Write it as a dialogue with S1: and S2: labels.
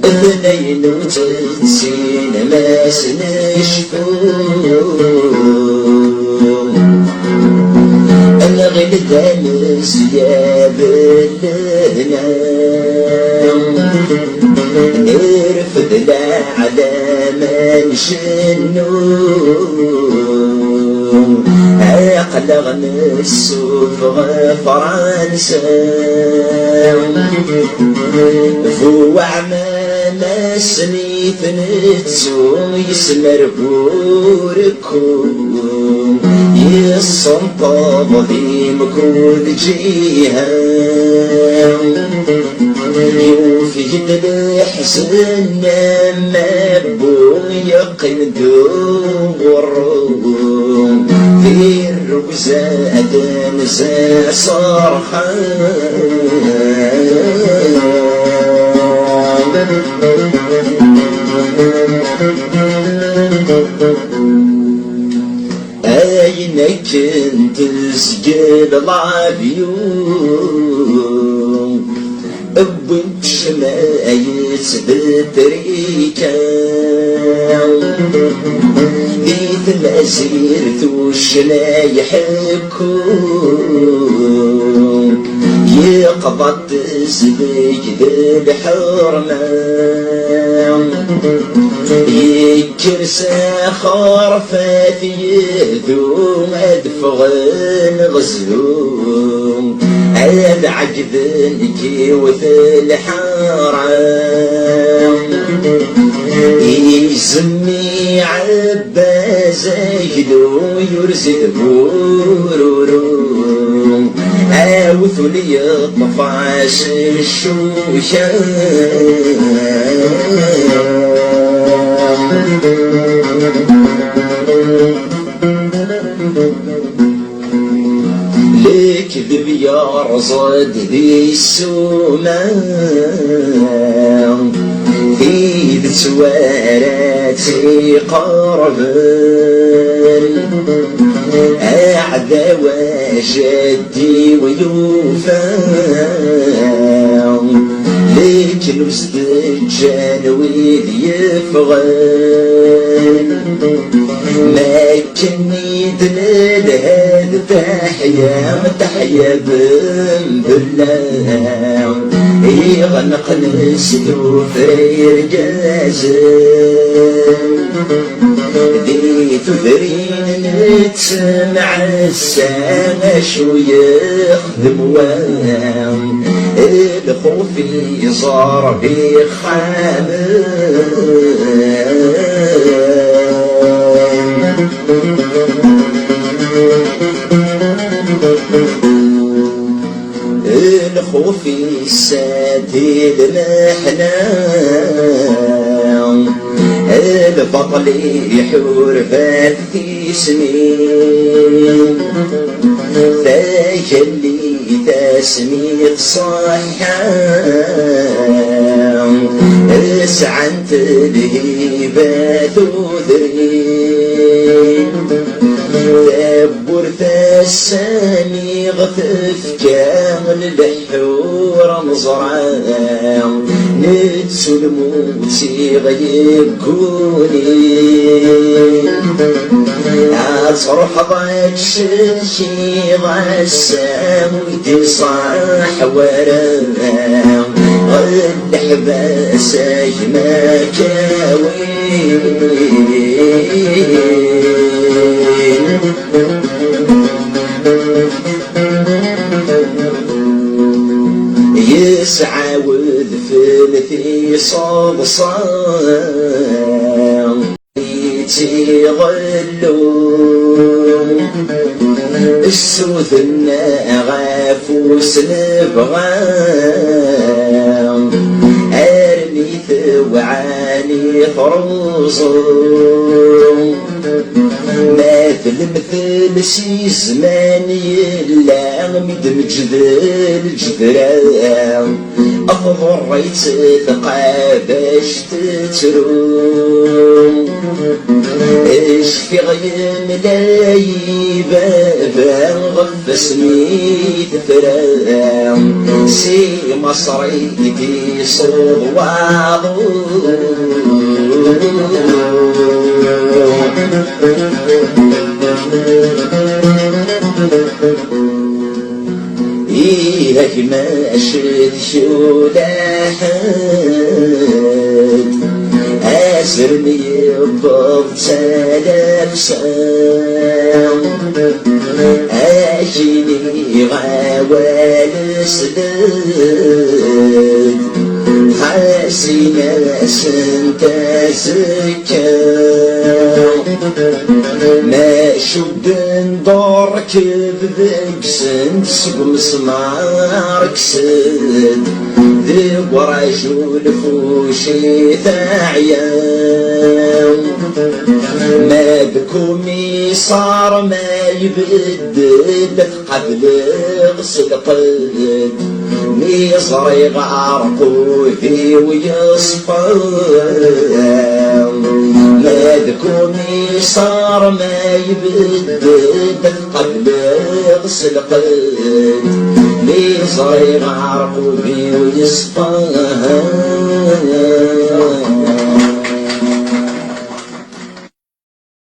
S1: اثنين وتسعين ماس نشفون انا غير دامس يا بلدنا نرفد الأعلام نشنو أقلغ نسوف فرنسا فو عمانا سنيف نتسو يسمر بوركم يصنطب في مكود جيها يوفيد الحسن ما بو يقن دورهم في الرقزات نسى صرخا أين كنت سجل العبيون بنت شمايس بتريكا بيت الأسير توشنا يحكون يقبض زبيج بالحرمة يكرسى خرفات يهدوم أدفغن غزلوم هذا عجبنك وفي الحرام يسمي عباس يهدو يرسل بورورو عاوث لي طفاش الشوشة ليك ذبيا رصد ذي السومان في ذي سواراتي قربان أعدى وجدي ويوفان لكن وزدجان ويذ يفغان ما كني دلال هذا تحيا بالله يغنق نسلو في رجازم ذي تفرين نتسمع السامة شو يخدم وام الخوف صار بخامم الخوف السادي المحنى البطل يحور في سنين ذاك اللي تسميت صحا اسعنت الهيبات وذرين ثبرت السامي غثف كامل الحور مزرعة نتسو الموتي غيب كوني أصرح ضاك شي غسام ويدي صاح ورام غد حباسي مكاوين يسعى وذفل في صبصان يتغلون السوث النغافوس نبغان أرمي ثوعاني خروصون مثل شي زمان يلا مدمج الجدران أضريت ثقة باش تتروم شفي غيملاي بابا غف سميت فرام سي مصري في صوت وعظو إيهك ماشي شولاحد أسرني بطلب سام أجيني غوال سدد حاسينا سنتسكام ما شد ندور كذب سنت سقم سمار كسد ذيب ورجل فوشي ثعيان ما بكمي صار ما يبدل قبل غسل قد ميصري غارقو فيه ويصفى ما بكمي صار ما يبدل قبل غسل قد ميصري غارقو فيه ويصفى